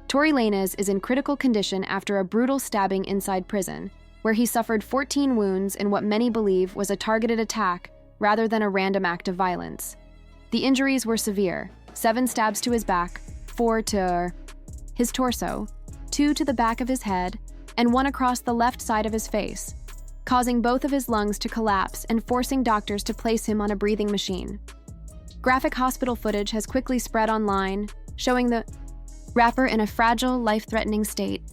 Tory Lanez is in critical condition after a brutal stabbing inside prison, where he suffered 14 wounds in what many believe was a targeted attack rather than a random act of violence. The injuries were severe: 7 stabs to his back, 4 to his torso, 2 to the back of his head, and 1 across the left side of his face, causing both of his lungs to collapse and forcing doctors to place him on a breathing machine. Graphic hospital footage has quickly spread online, showing the rapper in a fragile, life-threatening state.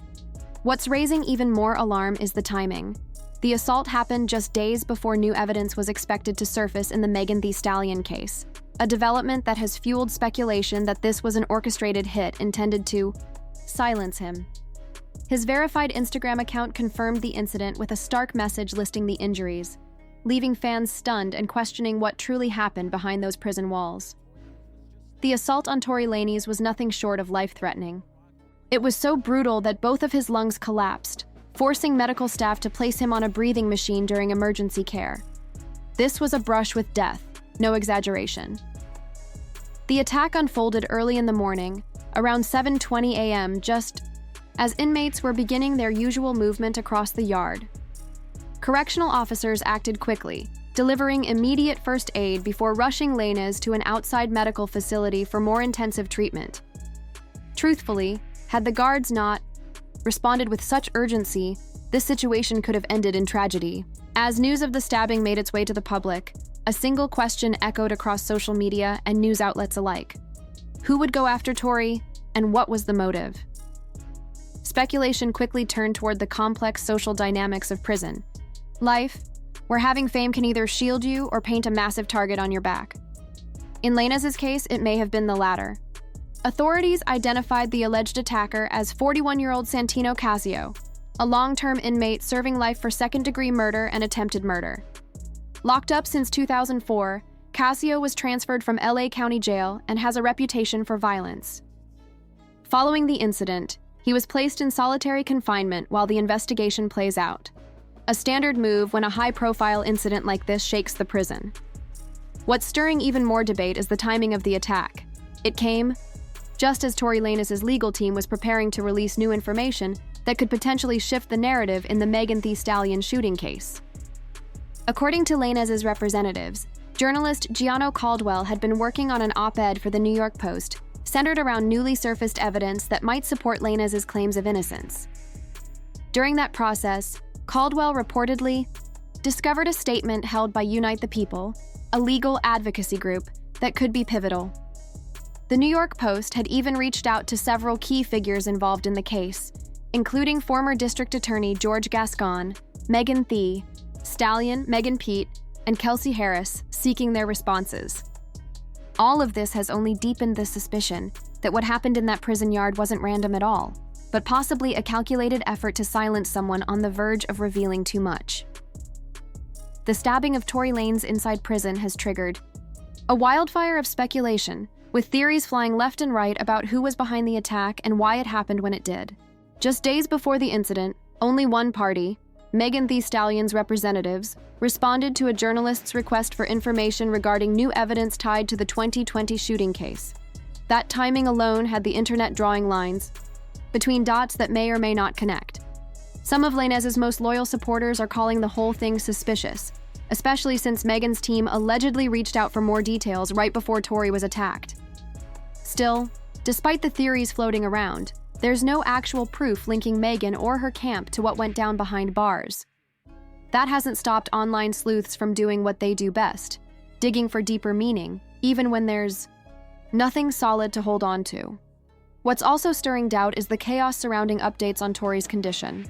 What's raising even more alarm is the timing. The assault happened just days before new evidence was expected to surface in the Megan Thee Stallion case, a development that has fueled speculation that this was an orchestrated hit intended to silence him. His verified Instagram account confirmed the incident with a stark message listing the injuries, leaving fans stunned and questioning what truly happened behind those prison walls. The assault on Tory Lanez was nothing short of life-threatening. It was so brutal that both of his lungs collapsed, forcing medical staff to place him on a breathing machine during emergency care. This was a brush with death, no exaggeration. The attack unfolded early in the morning, around 7:20 a.m., just as inmates were beginning their usual movement across the yard. Correctional officers acted quickly, delivering immediate first aid before rushing Lanez to an outside medical facility for more intensive treatment. Truthfully, had the guards not responded with such urgency, this situation could have ended in tragedy. As news of the stabbing made its way to the public, a single question echoed across social media and news outlets alike. Who would go after Tory, and what was the motive? Speculation quickly turned toward the complex social dynamics of prison life, where having fame can either shield you or paint a massive target on your back. In Lanez's case, it may have been the latter. Authorities identified the alleged attacker as 41-year-old Santino Casio, a long-term inmate serving life for second-degree murder and attempted murder. Locked up since 2004, Casio was transferred from LA County Jail and has a reputation for violence. Following the incident, he was placed in solitary confinement while the investigation plays out, a standard move when a high-profile incident like this shakes the prison. What's stirring even more debate is the timing of the attack. It came just as Tory Lanez's legal team was preparing to release new information that could potentially shift the narrative in the Megan Thee Stallion shooting case. According to Lanez's representatives, journalist Gianno Caldwell had been working on an op-ed for the New York Post centered around newly surfaced evidence that might support Lanez's claims of innocence. During that process, Caldwell reportedly discovered a statement held by Unite the People, a legal advocacy group that could be pivotal. The New York Post had even reached out to several key figures involved in the case, including former District Attorney George Gascon, Megan Thee Stallion, Megan Pete, and Kelsey Harris, seeking their responses. All of this has only deepened the suspicion that what happened in that prison yard wasn't random at all, but possibly a calculated effort to silence someone on the verge of revealing too much. The stabbing of Tory Lanez inside prison has triggered a wildfire of speculation, with theories flying left and right about who was behind the attack and why it happened when it did. Just days before the incident, only one party, Megan Thee Stallion's representatives, responded to a journalist's request for information regarding new evidence tied to the 2020 shooting case. That timing alone had the internet drawing lines between dots that may or may not connect. Some of Lanez's most loyal supporters are calling the whole thing suspicious, especially since Megan's team allegedly reached out for more details right before Tory was attacked. Still, despite the theories floating around, there's no actual proof linking Megan or her camp to what went down behind bars. That hasn't stopped online sleuths from doing what they do best, digging for deeper meaning, even when there's nothing solid to hold on to. What's also stirring doubt is the chaos surrounding updates on Tory's condition.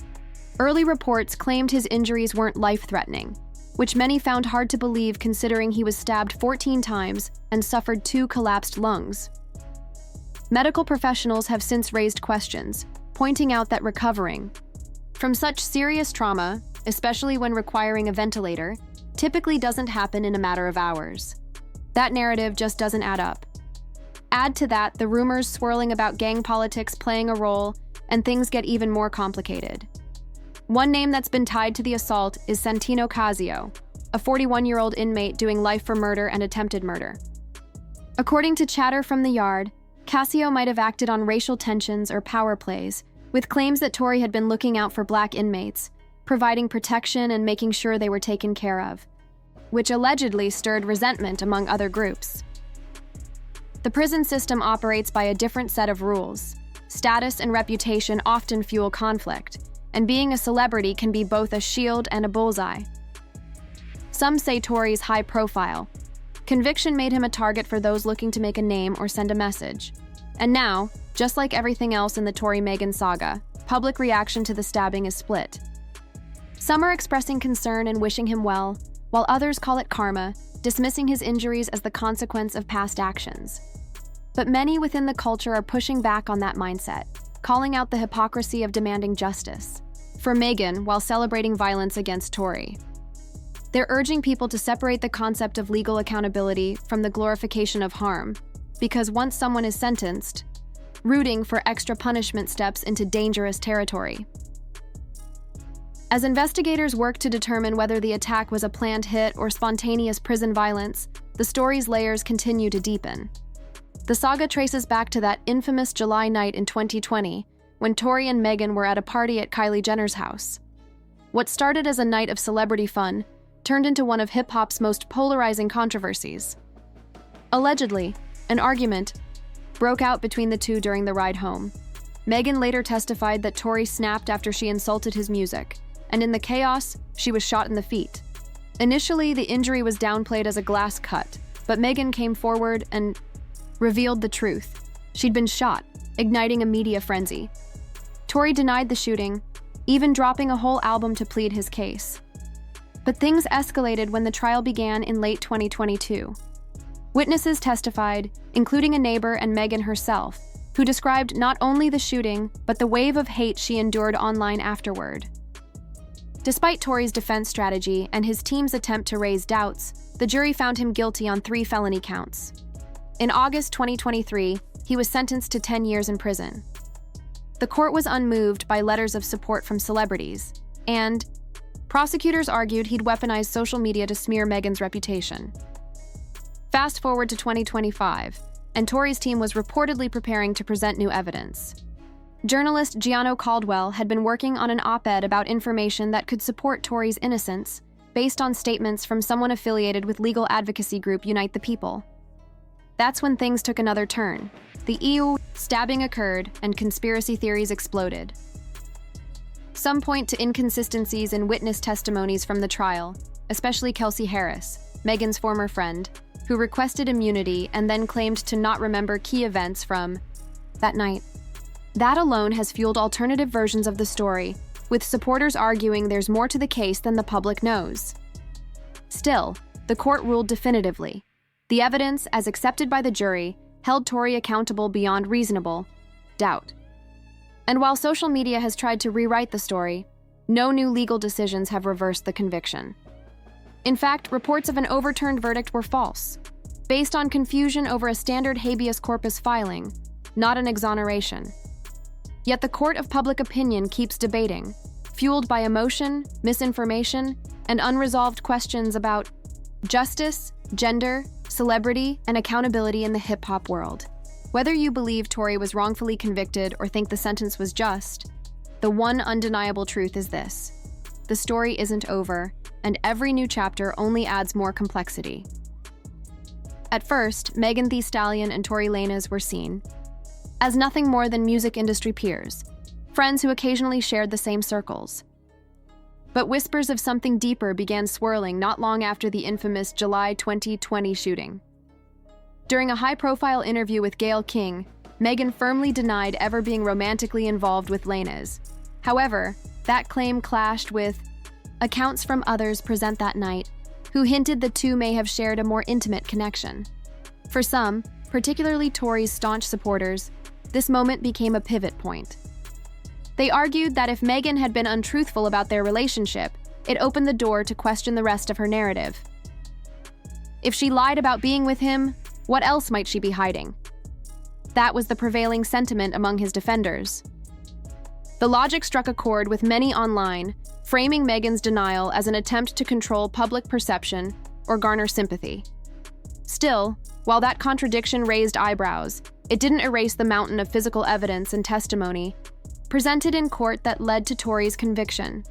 Early reports claimed his injuries weren't life-threatening, which many found hard to believe considering he was stabbed 14 times and suffered 2 collapsed lungs. Medical professionals have since raised questions, pointing out that recovering from such serious trauma, especially when requiring a ventilator, typically doesn't happen in a matter of hours. That narrative just doesn't add up. Add to that the rumors swirling about gang politics playing a role, and things get even more complicated. One name that's been tied to the assault is Santino Casio, a 41-year-old inmate doing life for murder and attempted murder. According to chatter from the yard, Cascio might have acted on racial tensions or power plays, with claims that Tory had been looking out for Black inmates, providing protection and making sure they were taken care of, which allegedly stirred resentment among other groups. The prison system operates by a different set of rules. Status and reputation often fuel conflict, and being a celebrity can be both a shield and a bullseye. Some say Tory's high profile. Conviction made him a target for those looking to make a name or send a message. And now, just like everything else in the Tory-Meghan saga, public reaction to the stabbing is split. Some are expressing concern and wishing him well, while others call it karma, dismissing his injuries as the consequence of past actions. But many within the culture are pushing back on that mindset, calling out the hypocrisy of demanding justice for Meghan while celebrating violence against Tory. They're urging people to separate the concept of legal accountability from the glorification of harm, because once someone is sentenced, rooting for extra punishment steps into dangerous territory. As investigators work to determine whether the attack was a planned hit or spontaneous prison violence, the story's layers continue to deepen. The saga traces back to that infamous July night in 2020, when Tory and Meghan were at a party at Kylie Jenner's house. What started as a night of celebrity fun turned into one of hip-hop's most polarizing controversies. Allegedly, an argument broke out between the two during the ride home. Meghan later testified that Tory snapped after she insulted his music, and in the chaos, she was shot in the feet. Initially, the injury was downplayed as a glass cut, but Meghan came forward and revealed the truth. She'd been shot, igniting a media frenzy. Tory denied the shooting, even dropping a whole album to plead his case. But things escalated when the trial began in late 2022. Witnesses testified, including a neighbor and Meghan herself, who described not only the shooting, but the wave of hate she endured online afterward. Despite Tory's defense strategy and his team's attempt to raise doubts, the jury found him guilty on 3 felony counts. In August 2023, he was sentenced to 10 years in prison. The court was unmoved by letters of support from celebrities, and prosecutors argued he'd weaponized social media to smear Meghan's reputation. Fast forward to 2025, and Tory's team was reportedly preparing to present new evidence. Journalist Gianno Caldwell had been working on an op-ed about information that could support Tory's innocence, based on statements from someone affiliated with legal advocacy group Unite the People. That's when things took another turn. The EU stabbing occurred and conspiracy theories exploded. Some point to inconsistencies in witness testimonies from the trial, especially Kelsey Harris, Meghan's former friend, who requested immunity and then claimed to not remember key events from that night. That alone has fueled alternative versions of the story, with supporters arguing there's more to the case than the public knows. Still, the court ruled definitively. The evidence, as accepted by the jury, held Tory accountable beyond reasonable doubt. And while social media has tried to rewrite the story, no new legal decisions have reversed the conviction. In fact, reports of an overturned verdict were false, based on confusion over a standard habeas corpus filing, not an exoneration. Yet the court of public opinion keeps debating, fueled by emotion, misinformation, and unresolved questions about justice, gender, celebrity, and accountability in the hip-hop world. Whether you believe Tory was wrongfully convicted or think the sentence was just, the one undeniable truth is this: the story isn't over, and every new chapter only adds more complexity. At first, Megan Thee Stallion and Tory Lanez were seen as nothing more than music industry peers, friends who occasionally shared the same circles. But whispers of something deeper began swirling not long after the infamous July 2020 shooting. During a high-profile interview with Gayle King, Meghan firmly denied ever being romantically involved with Lanez. However, that claim clashed with accounts from others present that night, who hinted the two may have shared a more intimate connection. For some, particularly Tory's staunch supporters, this moment became a pivot point. They argued that if Meghan had been untruthful about their relationship, it opened the door to question the rest of her narrative. If she lied about being with him, what else might she be hiding? That was the prevailing sentiment among his defenders. The logic struck a chord with many online, framing Meghan's denial as an attempt to control public perception or garner sympathy. Still, while that contradiction raised eyebrows, it didn't erase the mountain of physical evidence and testimony presented in court that led to Tory's conviction.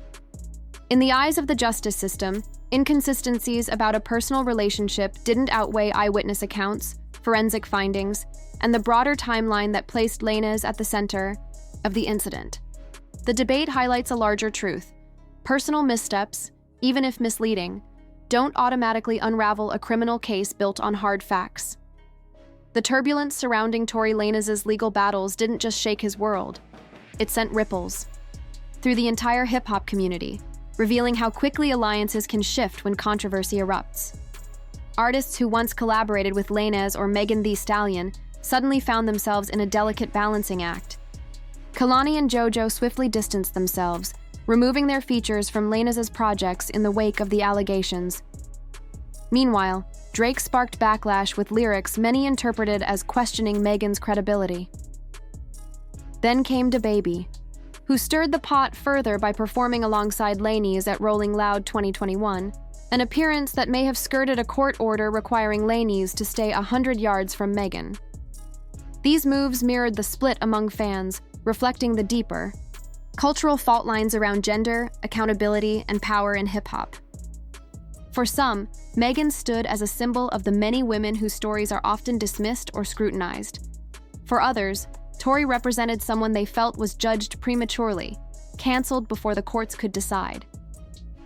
In the eyes of the justice system, inconsistencies about a personal relationship didn't outweigh eyewitness accounts, forensic findings, and the broader timeline that placed Lanez at the center of the incident. The debate highlights a larger truth. Personal missteps, even if misleading, don't automatically unravel a criminal case built on hard facts. The turbulence surrounding Tory Lanez's legal battles didn't just shake his world. It sent ripples through the entire hip-hop community, revealing how quickly alliances can shift when controversy erupts. Artists who once collaborated with Lanez or Megan Thee Stallion suddenly found themselves in a delicate balancing act. Kehlani and JoJo swiftly distanced themselves, removing their features from Lanez's projects in the wake of the allegations. Meanwhile, Drake sparked backlash with lyrics many interpreted as questioning Megan's credibility. Then came DaBaby, who stirred the pot further by performing alongside Lanez at Rolling Loud 2021, an appearance that may have skirted a court order requiring Lanez to stay 100 yards from Megan. These moves mirrored the split among fans, reflecting the deeper, cultural fault lines around gender, accountability, and power in hip-hop. For some, Megan stood as a symbol of the many women whose stories are often dismissed or scrutinized. For others, Tory represented someone they felt was judged prematurely, canceled before the courts could decide.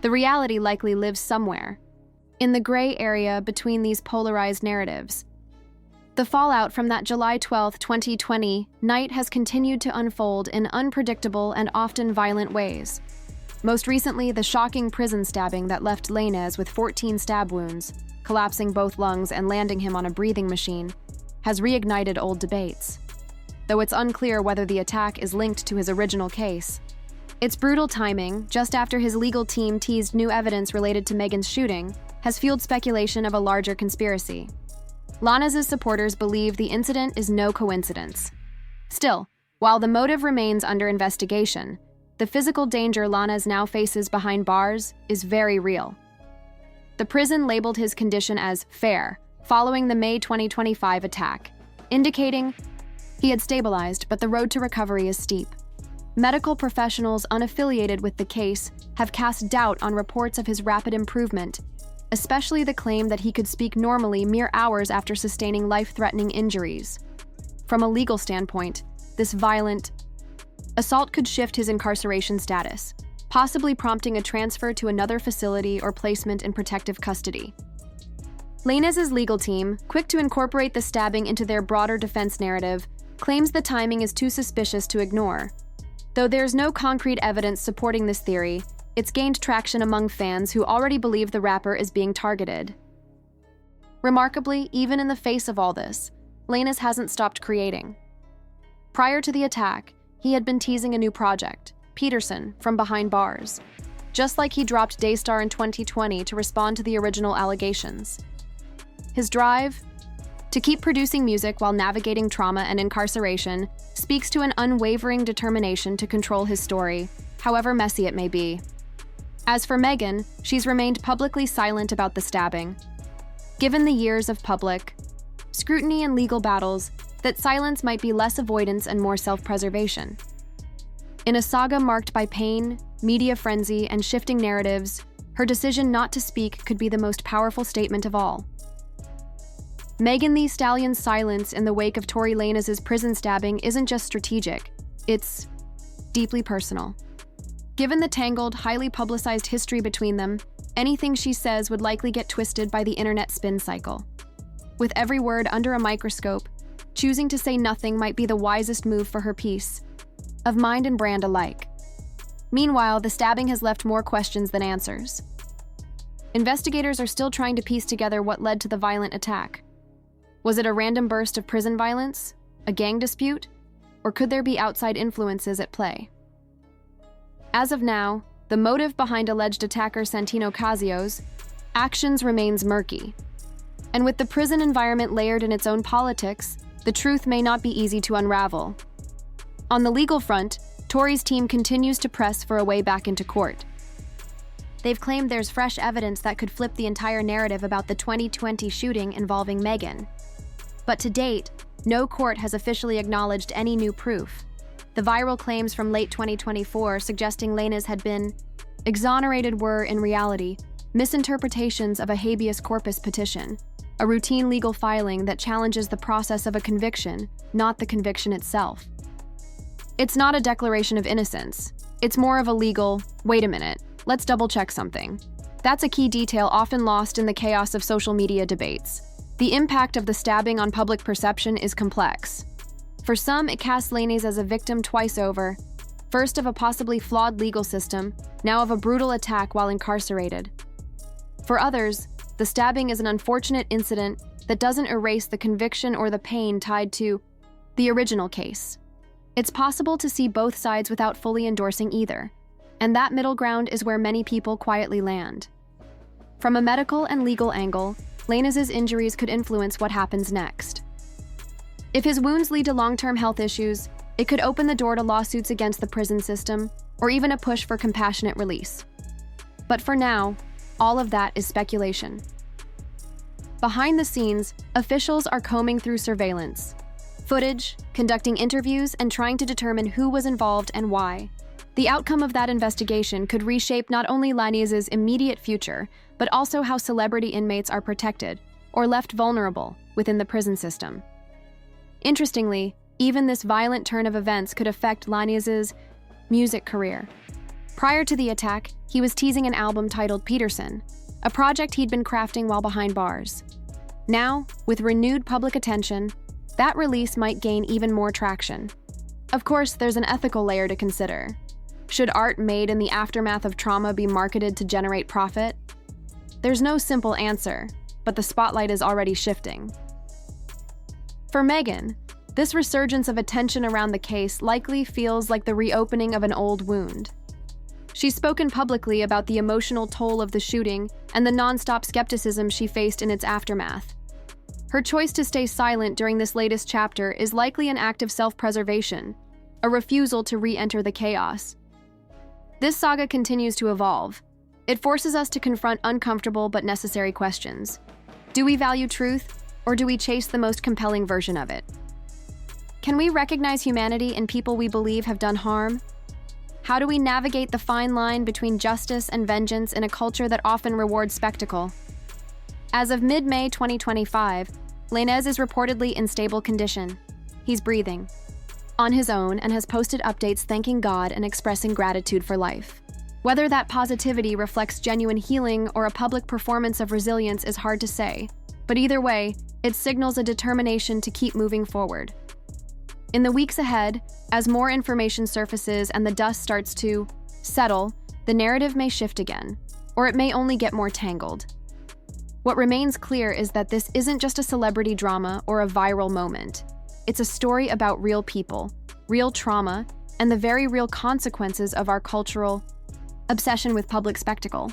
The reality likely lives somewhere, in the gray area between these polarized narratives. The fallout from that July 12, 2020 night has continued to unfold in unpredictable and often violent ways. Most recently, the shocking prison stabbing that left Lanez with 14 stab wounds, collapsing both lungs and landing him on a breathing machine, has reignited old debates. Though it's unclear whether the attack is linked to his original case. Its brutal timing, just after his legal team teased new evidence related to Megan's shooting, has fueled speculation of a larger conspiracy. Lanez's supporters believe the incident is no coincidence. Still, while the motive remains under investigation, the physical danger Lanez now faces behind bars is very real. The prison labeled his condition as fair following the May 2025 attack, indicating he had stabilized, but the road to recovery is steep. Medical professionals unaffiliated with the case have cast doubt on reports of his rapid improvement, especially the claim that he could speak normally mere hours after sustaining life-threatening injuries. From a legal standpoint, this violent assault could shift his incarceration status, possibly prompting a transfer to another facility or placement in protective custody. Lanez's legal team, quick to incorporate the stabbing into their broader defense narrative, claims the timing is too suspicious to ignore. Though there's no concrete evidence supporting this theory, it's gained traction among fans who already believe the rapper is being targeted. Remarkably, even in the face of all this, Lanez hasn't stopped creating. Prior to the attack, he had been teasing a new project, Peterson, from behind bars, just like he dropped Daystar in 2020 to respond to the original allegations. His drive to keep producing music while navigating trauma and incarceration speaks to an unwavering determination to control his story, however messy it may be. As for Megan, she's remained publicly silent about the stabbing. Given the years of public scrutiny and legal battles, that silence might be less avoidance and more self-preservation. In a saga marked by pain, media frenzy, and shifting narratives, her decision not to speak could be the most powerful statement of all. Megan Thee Stallion's silence in the wake of Tory Lanez's prison stabbing isn't just strategic, it's deeply personal. Given the tangled, highly publicized history between them, anything she says would likely get twisted by the internet spin cycle. With every word under a microscope, choosing to say nothing might be the wisest move for her peace of mind and brand alike. Meanwhile, the stabbing has left more questions than answers. Investigators are still trying to piece together what led to the violent attack. Was it a random burst of prison violence, a gang dispute, or could there be outside influences at play? As of now, the motive behind alleged attacker Santino Casio's actions remains murky. And with the prison environment layered in its own politics, the truth may not be easy to unravel. On the legal front, Tory's team continues to press for a way back into court. They've claimed there's fresh evidence that could flip the entire narrative about the 2020 shooting involving Megan. But to date, no court has officially acknowledged any new proof. The viral claims from late 2024 suggesting Lanez had been exonerated were, in reality, misinterpretations of a habeas corpus petition, a routine legal filing that challenges the process of a conviction, not the conviction itself. It's not a declaration of innocence. It's more of a legal, wait a minute, let's double-check something. That's a key detail often lost in the chaos of social media debates. The impact of the stabbing on public perception is complex. For some, it casts Lanez as a victim twice over, first of a possibly flawed legal system, now of a brutal attack while incarcerated. For others, the stabbing is an unfortunate incident that doesn't erase the conviction or the pain tied to the original case. It's possible to see both sides without fully endorsing either, and that middle ground is where many people quietly land. From a medical and legal angle, Lanez's injuries could influence what happens next. If his wounds lead to long-term health issues, it could open the door to lawsuits against the prison system or even a push for compassionate release. But for now, all of that is speculation. Behind the scenes, officials are combing through surveillance, footage, conducting interviews, and trying to determine who was involved and why. The outcome of that investigation could reshape not only Lanez's immediate future, but also how celebrity inmates are protected or left vulnerable within the prison system. Interestingly, even this violent turn of events could affect Lanez's music career. Prior to the attack, he was teasing an album titled Peterson, a project he'd been crafting while behind bars. Now, with renewed public attention, that release might gain even more traction. Of course, there's an ethical layer to consider. Should art made in the aftermath of trauma be marketed to generate profit? There's no simple answer, but the spotlight is already shifting. For Megan, this resurgence of attention around the case likely feels like the reopening of an old wound. She's spoken publicly about the emotional toll of the shooting and the nonstop skepticism she faced in its aftermath. Her choice to stay silent during this latest chapter is likely an act of self-preservation, a refusal to re-enter the chaos. This saga continues to evolve. It forces us to confront uncomfortable but necessary questions. Do we value truth, or do we chase the most compelling version of it? Can we recognize humanity in people we believe have done harm? How do we navigate the fine line between justice and vengeance in a culture that often rewards spectacle? As of mid-May 2025, Lanez is reportedly in stable condition. He's breathing on his own and has posted updates thanking God and expressing gratitude for life. Whether that positivity reflects genuine healing or a public performance of resilience is hard to say, but either way, it signals a determination to keep moving forward. In the weeks ahead, as more information surfaces and the dust starts to settle, the narrative may shift again, or it may only get more tangled. What remains clear is that this isn't just a celebrity drama or a viral moment. It's a story about real people, real trauma, and the very real consequences of our cultural obsession with public spectacle.